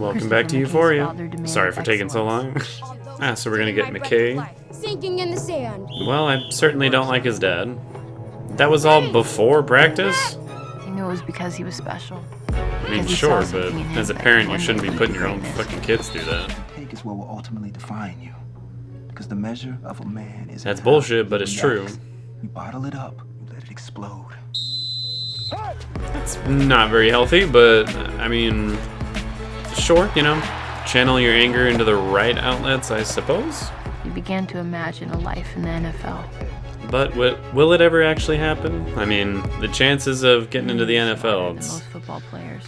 Welcome back to Euphoria. Sorry for taking so long. So we're gonna get McKay. Sinking in the sand. Well, I certainly don't like his dad. That was all before practice? He knew it was because he was special. I mean, sure, but as a parent, you shouldn't be putting your own fucking kids through that. Take is what will ultimately define you. Because the measure of a man is... That's bullshit, but it's true. You bottle it up, you let it explode. It's not very healthy, but, I mean, sure, you know, channel your anger into the right outlets, I suppose. He began to imagine a life in the NFL. But will it ever actually happen? I mean, the chances of getting into the NFL, Most football players.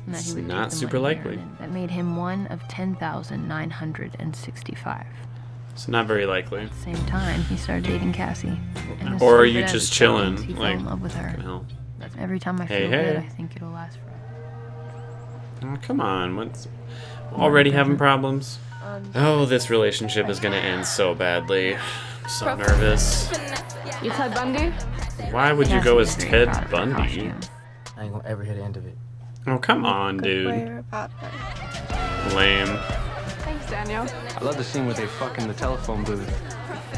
And that he it's would not take them super what he likely. earned. That made him one of 10,965. It's not very likely. At the same time, he started dating Cassie. And as Or are stupid you as just it chilling? sounds, He Like, fell in love with her. hell. Every time I Hey, feel good, hey. I think it'll last forever. Oh, come on, what's already having problems? Oh, this relationship is gonna end so badly. I'm so nervous. You Ted Bundy? Why would you Cassie go was as very Ted proud of her Bundy? costume. I ain't gonna ever hear the end of it. Oh, come on, dude. Lame. Thanks, Daniel. I love the scene where they fuck in the telephone booth.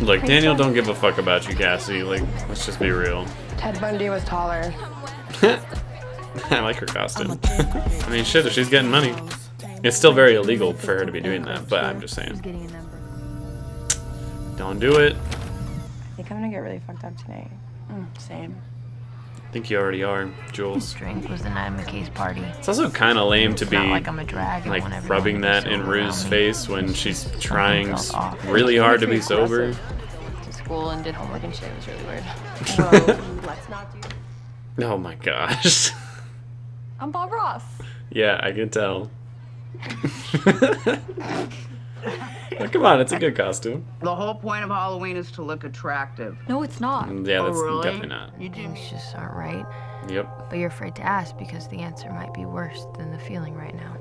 Look, Daniel don't give a fuck about you, Cassie. Like, let's just be real. Ted Bundy was taller. I like her costume. I mean, shit, if she's getting money. It's still very illegal for her to be doing that, but I'm just He's saying. getting a number. Don't do it. I think I'm gonna get really fucked up tonight. Same. I think you already are, His Jules. drink was the night of McKay's party. It's also kind of lame to It's be not like I'm a drag and like want everyone rubbing to be that in sober Rue's around me. face when she's trying felt off. really hard to be sober. To school and did homework and shit. It was really weird. Let's not do. Oh my gosh. I'm Bob Ross. Yeah, I can tell. Oh, come on, it's a good costume. The whole point of Halloween is to look attractive. No, it's not. Yeah, that's really? definitely not. You do. Things just aren't right. Yep. But you're afraid to ask because the answer might be worse than the feeling right now.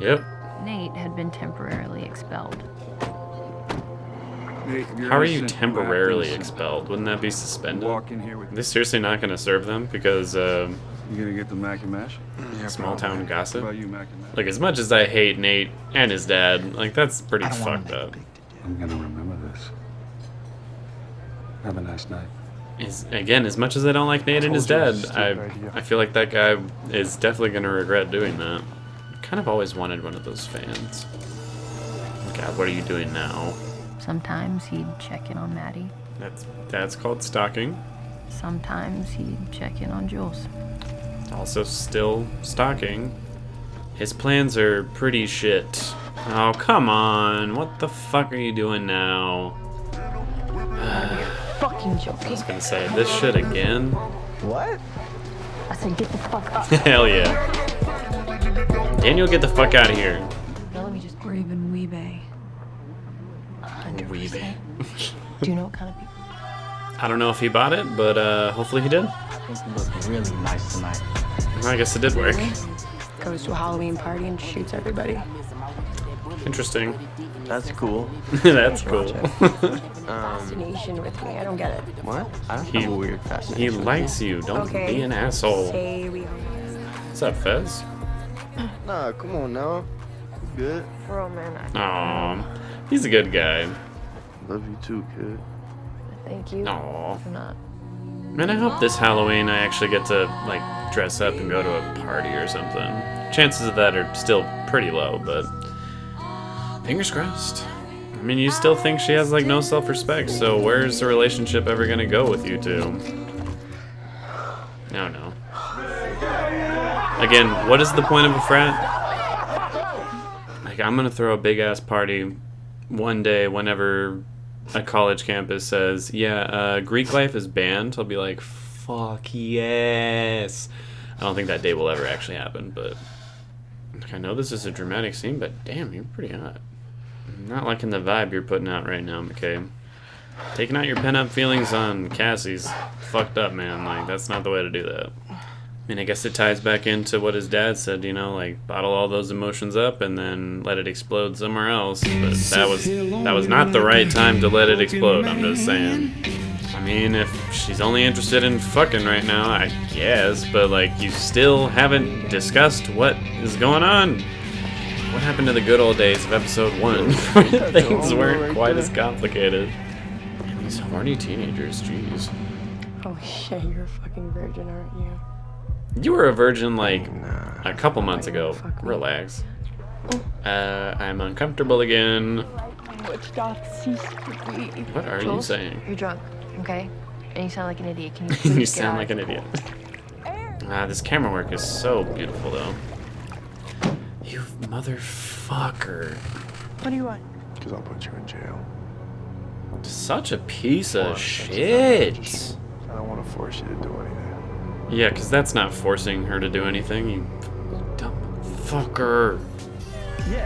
Yep. Nate had been temporarily expelled. How are you temporarily expelled? Wouldn't that be suspended? Walk in here with Are they seriously not going to serve them because You gonna get the mac and mash? small town What gossip? about you, mac and mash? Like, as much as I hate Nate and his dad, like, that's pretty I don't want fucked to up. make a big deal. I'm gonna remember this. Have a nice night. Again, as much as I don't like Nate and his Told you dad, it's a stupid idea. I feel like that guy is definitely going to regret doing that. Kind of always wanted one of those fans. God, what are you doing now? Sometimes he'd check in on Maddie. That's called stalking. Sometimes he'd check in on Jules. Also still stalking. His plans are pretty shit. Oh, come on. What the fuck are you doing now? Fucking I joking. was gonna say, this shit again? What? I said get the fuck up. Hell yeah. Daniel, get the fuck out of here. Now let me just. Or even Weebay. Weeby. Do you know what kind of people? I don't know if he bought it, but hopefully he did. I think you look really nice tonight. I guess it did work. Goes to a Halloween party and shoots everybody. Interesting. That's cool. That's cool. Fascination with me. I don't get it. What? I don't He- have a weird He fascination. likes you. Don't Okay. be an asshole. Say we are. What's up, Fez? Nah, come on now. You good? Bro, man. Aw, he's a good guy. Love you too, kid. Thank you. Aw. For not. Man, I hope this Halloween I actually get to, like, dress up and go to a party or something. Chances of that are still pretty low, but fingers crossed. I mean, you still think she has, like, no self-respect, so where's the relationship ever gonna go with you two? No. Again, what is the point of a frat? Like, I'm gonna throw a big-ass party one day whenever a college campus says, yeah, Greek life is banned. I'll be like, fuck yes. I don't think that day will ever actually happen, but like, I know this is a dramatic scene, but damn, you're pretty hot. I'm not liking the vibe you're putting out right now, McKay. Taking out your pent-up feelings on Cassie's fucked up, man. Like, that's not the way to do that. I mean, I guess it ties back into what his dad said, you know, like, bottle all those emotions up and then let it explode somewhere else. But that was not the right time to let it explode, I'm just saying. I mean, if she's only interested in fucking right now, I guess, but, like, you still haven't discussed what is going on. What happened to the good old days of episode 1? Where things weren't quite as complicated. Man, these horny teenagers, jeez. Oh shit, you're a fucking virgin, aren't you? You were a virgin like a couple months ago. Relax. I'm uncomfortable again. What are you Jules, saying? You're drunk, okay? And you sound like an idiot. Can you please You sound like an idiot. This camera work is so beautiful, though. You motherfucker. What do you want? Because I'll put you in jail. Such a piece of shit. I don't want to force you to do anything. Yeah, because that's not forcing her to do anything, you dumb fucker.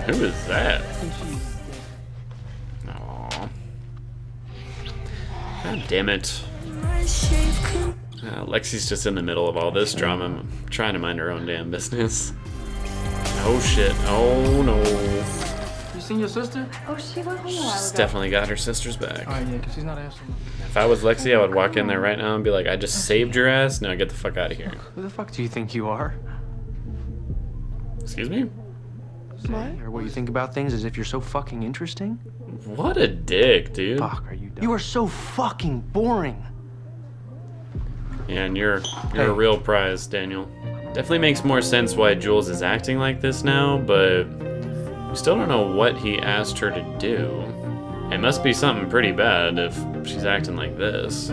Who is that? Aww. God damn it. Lexi's just in the middle of all this drama. I'm trying to mind her own damn business. Oh shit. Oh no. You seen your sister? Oh, she went home a while She's ago. definitely got her sister's back. Oh, yeah, because she's not asking. If I was Lexi, I would walk in there right now and be like, I just saved your ass. Now get the fuck out of here. Who the fuck do you think you are? Excuse me? What? Or what you think about things as if you're so fucking interesting? What a dick, dude. Fuck, are you dumb? You are so fucking boring. Yeah, and you're a real prize, Daniel. Definitely makes more sense why Jules is acting like this now, but we still don't know what he asked her to do. It must be something pretty bad if she's acting like this.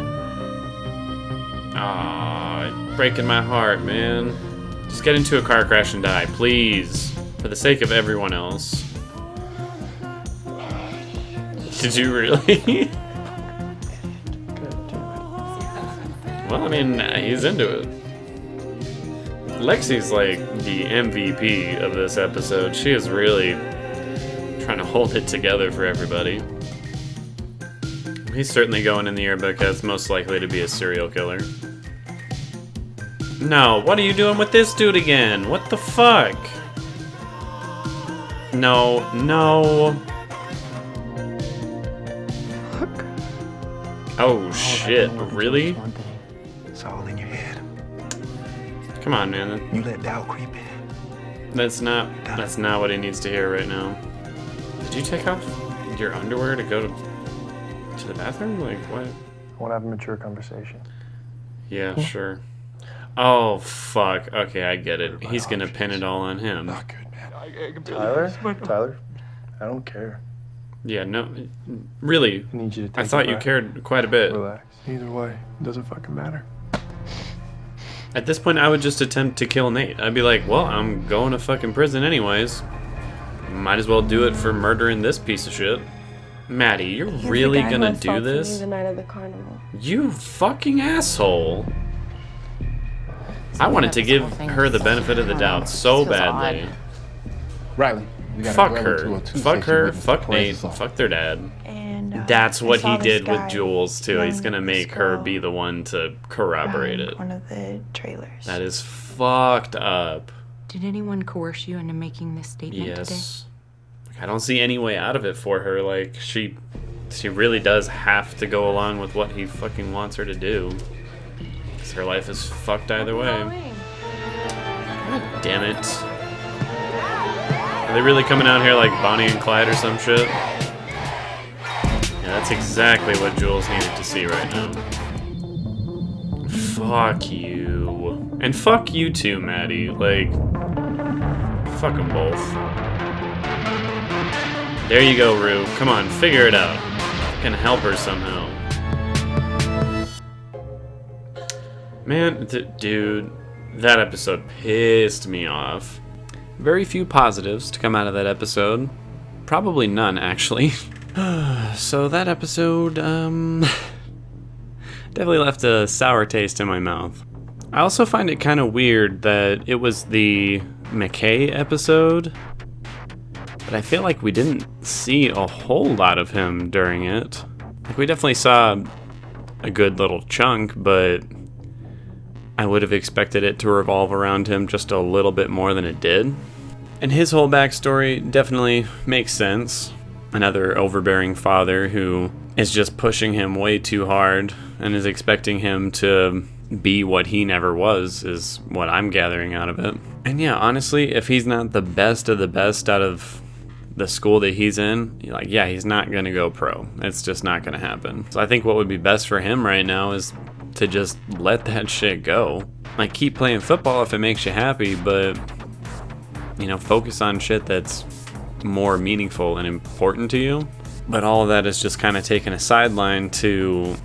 Aw, breaking my heart, man. Just get into a car crash and die, please. For the sake of everyone else. Did you really? Well, I mean, he's into it. Lexi's like the MVP of this episode. She is really trying to hold it together for everybody. He's certainly going in the yearbook as most likely to be a serial killer. No, what are you doing with this dude again? What the fuck? No, no. Oh shit, really? It's all in your head. Come on, man. You let doubt creep in. That's not what he needs to hear right now. Did you take off your underwear to go to the bathroom? Like, what? I want to have a mature conversation. Yeah, sure. Oh, fuck. Okay, I get it. He's gonna pin it all on him. Not good, man. Tyler, I don't care. Yeah, no, really. I need you to take I thought it you back. cared quite a bit. Relax. Either way, it doesn't fucking matter. At this point, I would just attempt to kill Nate. I'd be like, well, I'm going to fucking prison anyways. Might as well do it for murdering this piece of shit. Maddie, you're He's really the guy who gonna assaulted do me this? the night of the carnival. You fucking asshole. I wanted to give her the benefit of the doubt so badly. Riley, we got Fuck her. Fuck her. Fuck Nate. Fuck their dad. And That's what I he saw did this with guy Jules too. He's gonna running this make her girl be the one to corroborate around it. One of the trailers. That is fucked up. Did anyone coerce you into making this statement today? Yes. I don't see any way out of it for her. Like, she really does have to go along with what he fucking wants her to do. 'Cause her life is fucked either way. God damn it. Are they really coming out here like Bonnie and Clyde or some shit? Yeah, that's exactly what Jules needed to see right now. Fuck you. And fuck you too, Maddie. Like, fuck them both. There you go, Rue. Come on, figure it out. Can help her somehow. Man, dude, that episode pissed me off. Very few positives to come out of that episode. Probably none, actually. So that episode, definitely left a sour taste in my mouth. I also find it kind of weird that it was the McKay episode, but I feel like we didn't see a whole lot of him during it. Like, we definitely saw a good little chunk, but I would have expected it to revolve around him just a little bit more than it did. And his whole backstory definitely makes sense. Another overbearing father who is just pushing him way too hard and is expecting him to be what he never was, is what I'm gathering out of it. And yeah, honestly, if he's not the best of the best out of the school that he's in, like, yeah, he's not going to go pro. It's just not going to happen. So I think what would be best for him right now is to just let that shit go. Like, keep playing football if it makes you happy, but, you know, focus on shit that's more meaningful and important to you. But all of that is just kind of taking a sideline to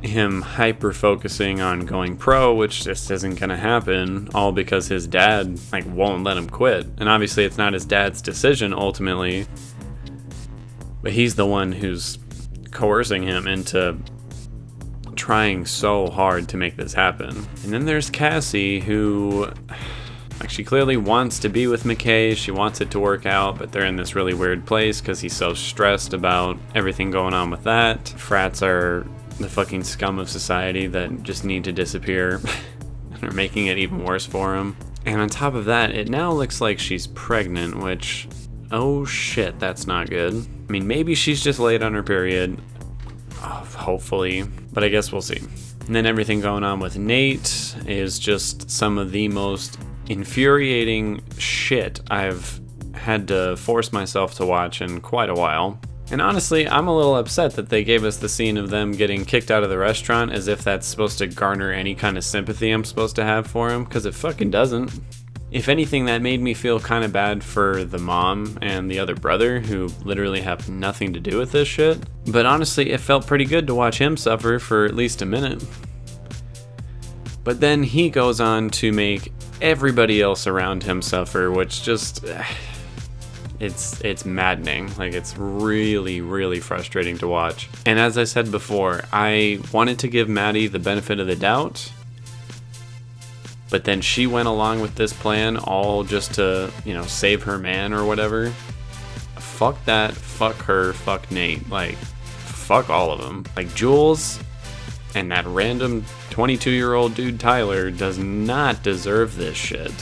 him hyper focusing on going pro, which just isn't gonna happen, all because his dad like won't let him quit. And obviously it's not his dad's decision ultimately, but he's the one who's coercing him into trying so hard to make this happen. And then there's Cassie, who, like, she clearly wants to be with McKay, she wants it to work out, but they're in this really weird place because he's so stressed about everything going on with that. Frats are the fucking scum of society that just need to disappear and are making it even worse for him. And on top of that, it now looks like she's pregnant, which, oh shit, that's not good. I mean, maybe she's just late on her period, hopefully, but I guess we'll see. And then everything going on with Nate is just some of the most infuriating shit I've had to force myself to watch in quite a while. And honestly, I'm a little upset that they gave us the scene of them getting kicked out of the restaurant as if that's supposed to garner any kind of sympathy I'm supposed to have for him, because it fucking doesn't. If anything, that made me feel kind of bad for the mom and the other brother, who literally have nothing to do with this shit. But honestly, it felt pretty good to watch him suffer for at least a minute. But then he goes on to make everybody else around him suffer, which just... It's maddening. Like, it's really, really frustrating to watch. And as I said before, I wanted to give Maddie the benefit of the doubt, but then she went along with this plan all just to, you know, save her man or whatever. Fuck that, fuck her, fuck Nate. Like, fuck all of them. Like, Jules and that random 22-year-old dude Tyler does not deserve this shit.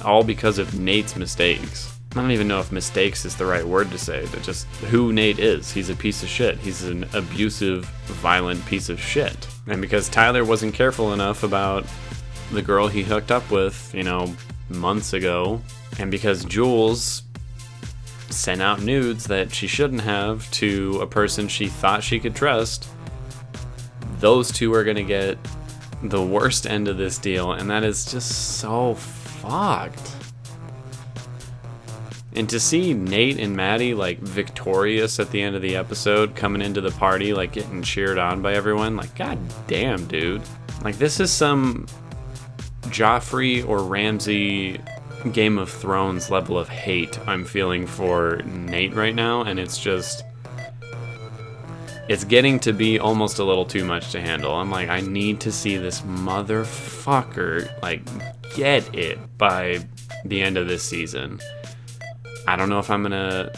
All because of Nate's mistakes. I don't even know if mistakes is the right word to say, but just who Nate is. He's a piece of shit. He's an abusive, violent piece of shit. And because Tyler wasn't careful enough about the girl he hooked up with, you know, months ago, and because Jules sent out nudes that she shouldn't have to a person she thought she could trust, those two are gonna get the worst end of this deal, and that is just so fucked. And to see Nate and Maddie, like, victorious at the end of the episode, coming into the party, like, getting cheered on by everyone, like, god damn, dude. Like, this is some Joffrey or Ramsay Game of Thrones level of hate I'm feeling for Nate right now, and it's just... it's getting to be almost a little too much to handle. I'm like, I need to see this motherfucker, like, get it by the end of this season. I don't know if I'm gonna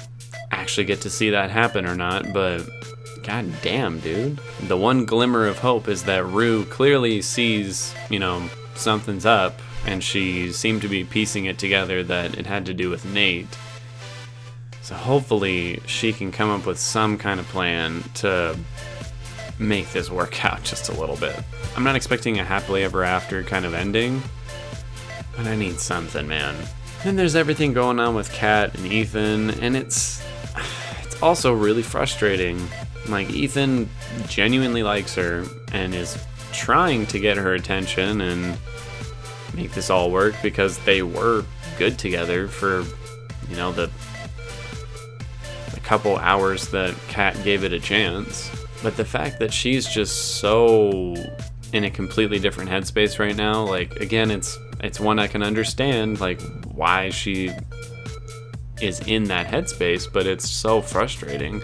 actually get to see that happen or not, but god damn, dude. The one glimmer of hope is that Rue clearly sees, you know, something's up, and she seemed to be piecing it together that it had to do with Nate. So hopefully she can come up with some kind of plan to make this work out just a little bit. I'm not expecting a happily ever after kind of ending, but I need something, man. Then there's everything going on with Kat and Ethan, and it's also really frustrating. Like, Ethan genuinely likes her and is trying to get her attention and make this all work because they were good together for, you know, the couple hours that Kat gave it a chance. But the fact that she's just so in a completely different headspace right now, like, again, it's one I can understand, like, why she is in that headspace, but it's so frustrating.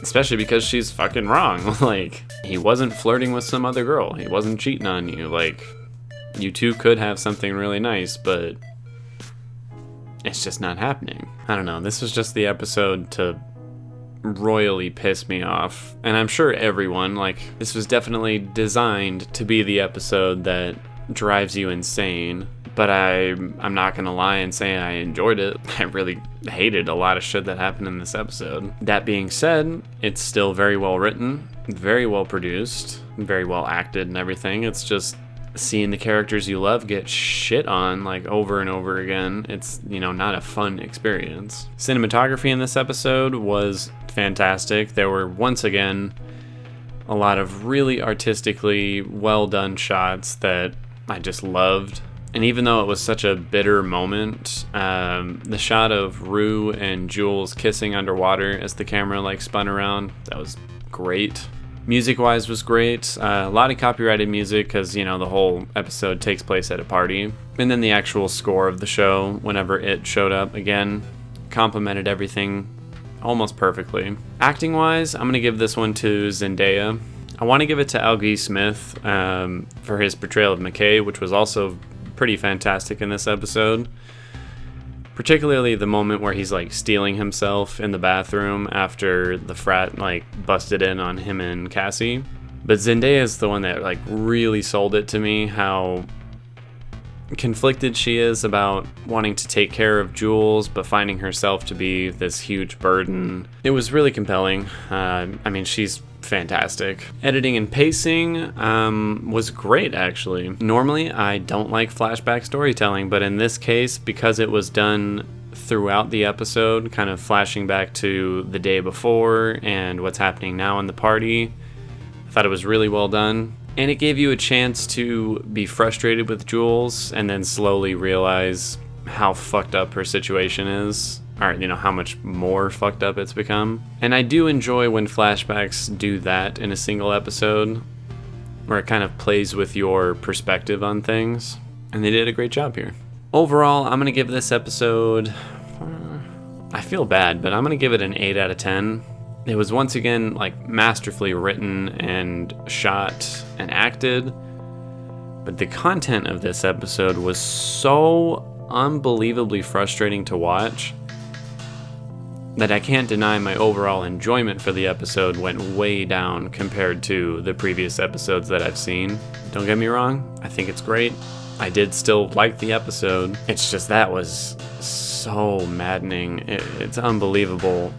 Especially because she's fucking wrong. Like, he wasn't flirting with some other girl. He wasn't cheating on you. Like, you two could have something really nice, but it's just not happening. I don't know. This was just the episode to royally piss me off. And I'm sure everyone, like, this was definitely designed to be the episode that drives you insane. But I'm not gonna lie and say I enjoyed it. I really hated a lot of shit that happened in this episode. That being said, it's still very well written, very well produced, very well acted and everything. It's just seeing the characters you love get shit on like over and over again. It's, not a fun experience. Cinematography in this episode was fantastic. There were once again a lot of really artistically well done shots that I just loved. And even though it was such a bitter moment, the shot of Rue and Jules kissing underwater as the camera like spun around, that was great. Music-wise was great. A lot of copyrighted music because, the whole episode takes place at a party. And then the actual score of the show, whenever it showed up, again, complemented everything almost perfectly. Acting-wise, I'm going to give this one to Zendaya. I want to give it to Algie Smith for his portrayal of McKay, which was also pretty fantastic in this episode. Particularly the moment where he's like stealing himself in the bathroom after the frat like busted in on him and Cassie. But Zendaya is the one that like really sold it to me, how conflicted she is about wanting to take care of Jules but finding herself to be this huge burden. It was really compelling. She's fantastic. Editing and pacing was great, actually. Normally, I don't like flashback storytelling, but in this case, because it was done throughout the episode, kind of flashing back to the day before and what's happening now in the party, I thought it was really well done. And it gave you a chance to be frustrated with Jules and then slowly realize how fucked up her situation is. Or, how much more fucked up it's become. And I do enjoy when flashbacks do that in a single episode, where it kind of plays with your perspective on things. And they did a great job here. Overall, I'm going to give this episode, I feel bad, but I'm going to give it an 8 out of 10. It was once again like masterfully written and shot and acted. But the content of this episode was so unbelievably frustrating to watch that I can't deny my overall enjoyment for the episode went way down compared to the previous episodes that I've seen. Don't get me wrong, I think it's great. I did still like the episode. It's just that was so maddening. It's unbelievable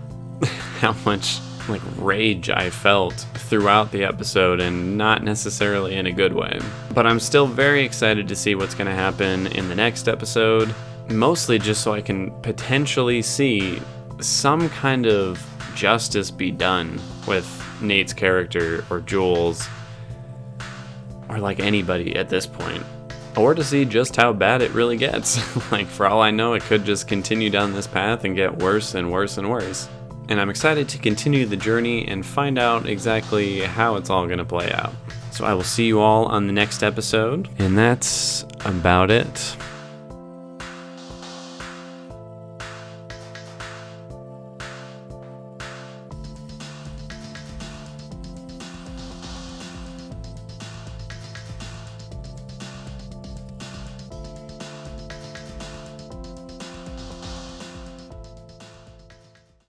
how much like rage I felt throughout the episode, and not necessarily in a good way. But I'm still very excited to see what's going to happen in the next episode, mostly just so I can potentially see some kind of justice be done with Nate's character or Jules or like anybody at this point, or to see just how bad it really gets. Like, for all I know, it could just continue down this path and get worse and worse and worse. And I'm excited to continue the journey and find out exactly how it's all going to play out. So I will see you all on the next episode, and that's about it.